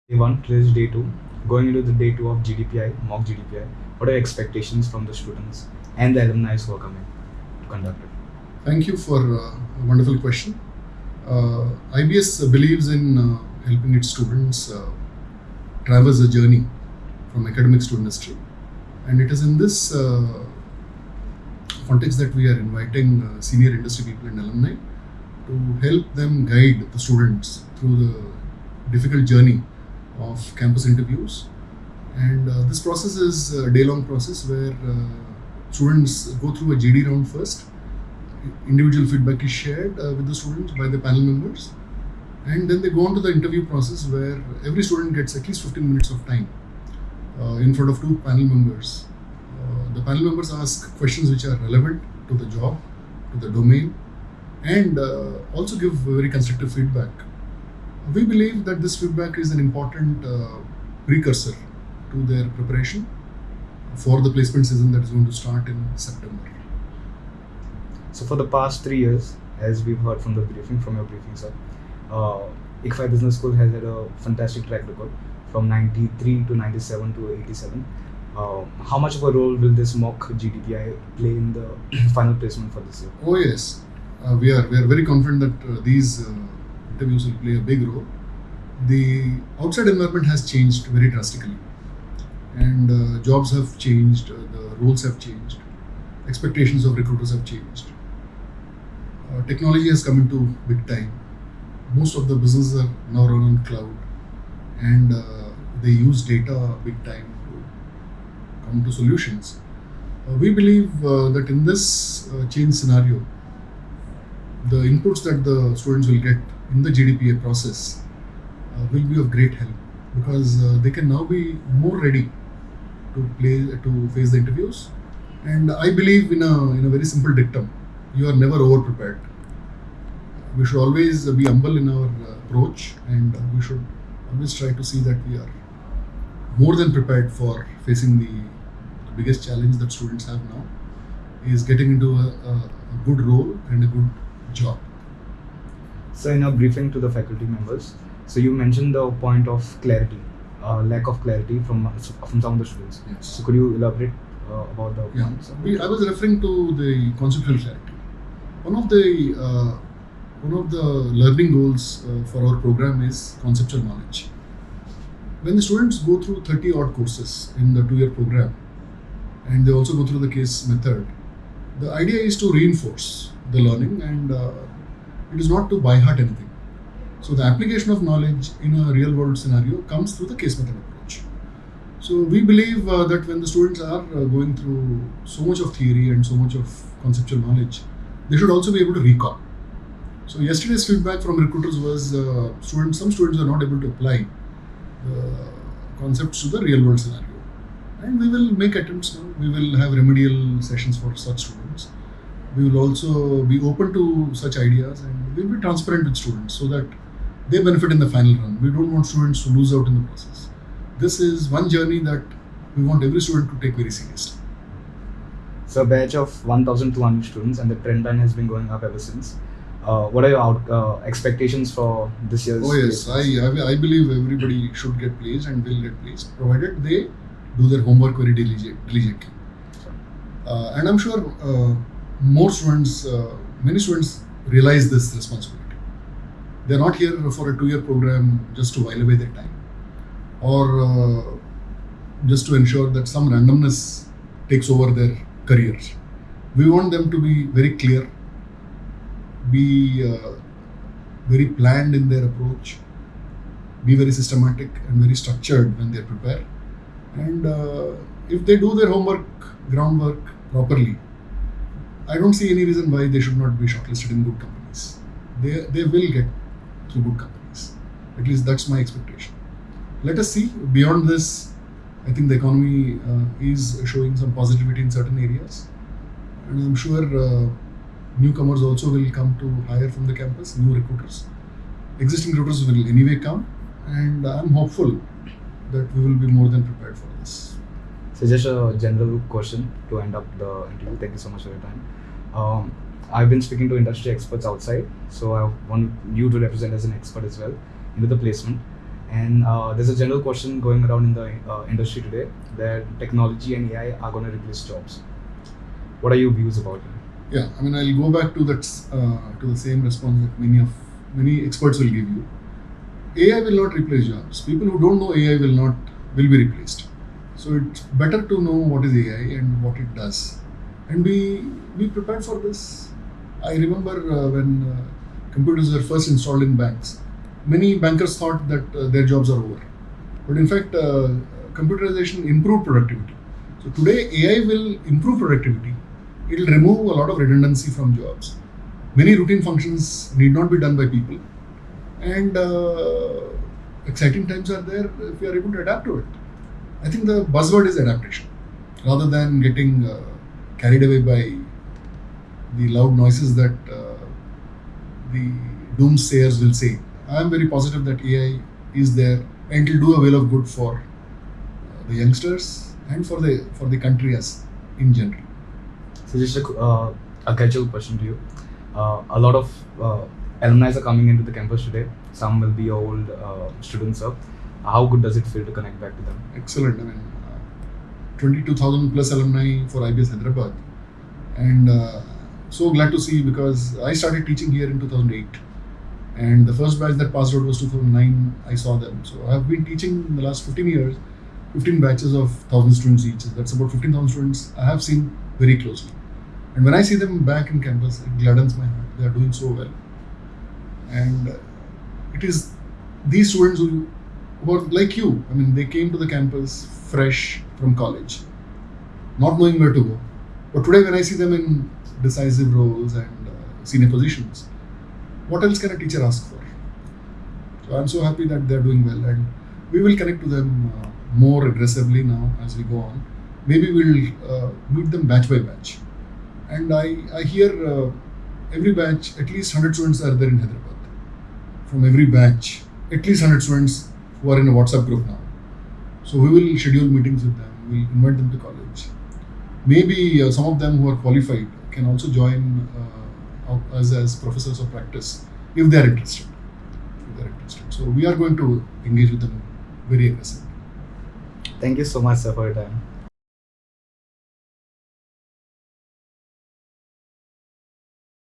Day 1, today's day 2. Going into the day 2 of GDPI, mock GDPI, what are your expectations from the students and the alumni who are coming to conduct it? Thank you for a wonderful question. IBS believes in helping its students traverse a journey from academics to industry, and it is in this context that we are inviting senior industry people and alumni to help them guide the students through the difficult journey of campus interviews. And this process is a day-long process where students go through a JD round first. Individual feedback is shared with the students by the panel members, and then they go on to the interview process where every student gets at least 15 minutes of time in front of two panel members. The panel members ask questions which are relevant to the job, to the domain, and also give very constructive feedback. We believe that this feedback is an important precursor to their preparation for the placement season that is going to start in September. So for the past 3 years, as we've heard from the briefing, from your briefing, sir, ICFAI Business School has had a fantastic track record from 93 to 97 to 87. How much of a role will this mock GDPI play in the final placement for this year? Oh yes, we are very confident that these interviews will play a big role. The outside environment has changed very drastically, and jobs have changed, the roles have changed, expectations of recruiters have changed. Technology has come into big time. Most of the businesses are now run on cloud, and they use data big time to come to solutions. We believe that in this change scenario, the inputs that the students will get in the GDPA process will be of great help, because they can now be more ready to face the interviews. And I believe in a very simple dictum: you are never over prepared. We should always be humble in our approach, and we should always try to see that we are more than prepared for facing the biggest challenge that students have now, is getting into a good role and a good job. So in your briefing to the faculty members, so you mentioned the point of clarity, lack of clarity from some of the students. Yes. So could you elaborate about the points? I was referring to the conceptual clarity. One of the learning goals for our program is conceptual knowledge. When the students go through 30 odd courses in the 2-year program, and they also go through the case method, the idea is to reinforce the learning, and it is not to by heart anything. So the application of knowledge in a real world scenario comes through the case method approach. So we believe that when the students are going through so much of theory and so much of conceptual knowledge, they should also be able to recall. So yesterday's feedback from recruiters was some students are not able to apply the concepts to the real world scenario. And we will make attempts now. We will have remedial sessions for such students. We will also be open to such ideas, and we will be transparent with students so that they benefit in the final run. We don't want students to lose out in the process. This is one journey that we want every student to take very seriously. So a batch of 1,200 students, and the trend line has been going up ever since. What are your expectations for this year's? Oh yes, I believe everybody should get placed and will get placed, provided they do their homework very diligently. And I'm sure many students realize this responsibility. They're not here for a 2-year program just to while away their time, or just to ensure that some randomness takes over their careers. We want them to be very clear, be very planned in their approach, be very systematic and very structured when they prepare. And if they do their homework, groundwork properly, I don't see any reason why they should not be shortlisted in good companies. They will get through good companies. At least that's my expectation. Let us see. Beyond this, I think the economy is showing some positivity in certain areas, and I'm sure newcomers also will come to hire from the campus, new recruiters. Existing recruiters will anyway come, and I'm hopeful that we will be more than prepared for this. So just a general question to end up the interview. Thank you so much for your time. I've been speaking to industry experts outside, so I want you to represent as an expert as well into the placement. And there's a general question going around in the industry today that technology and AI are going to replace jobs. What are your views about it? Yeah, I mean, I'll go back to that to the same response that many experts will give you. AI will not replace jobs. People who don't know AI will be replaced. So it's better to know what is AI and what it does, and be prepared for this. I remember when computers were first installed in banks, many bankers thought that their jobs are over, but in fact, computerization improved productivity. So today, AI will improve productivity. It will remove a lot of redundancy from jobs. Many routine functions need not be done by people, and exciting times are there if we are able to adapt to it. I think the buzzword is adaptation, rather than getting carried away by the loud noises that the doomsayers will say. I am very positive that AI is there and it will do a well of good for the youngsters and for the country as in general. So just a casual question to you. A lot of alumni are coming into the campus today. Some will be old students. How good does it feel to connect back to them? Excellent. I mean, 22,000 plus alumni for IBS Hyderabad, and so glad to see, because I started teaching here in 2008, and the first batch that passed out was 2009. I saw them. So I have been teaching in the last 15 years, 15 batches of 1,000 students each. That's about 15,000 students I have seen very closely. And when I see them back in campus, it gladdens my heart. They are doing so well. And it is these students who are like you. I mean, they came to the campus fresh from college, not knowing where to go. But today, when I see them in decisive roles and senior positions, what else can a teacher ask for? So I'm so happy that they're doing well, and we will connect to them more aggressively now as we go on. Maybe we'll meet them batch by batch. And I hear every batch, at least 100 students are there in Hyderabad. From every batch, at least 100 students who are in a WhatsApp group now. So we will schedule meetings with them. We'll invite them to college. Maybe some of them who are qualified can also join as professors of practice if they are interested. So we are going to engage with them very aggressively. Thank you so much, sir, for your time.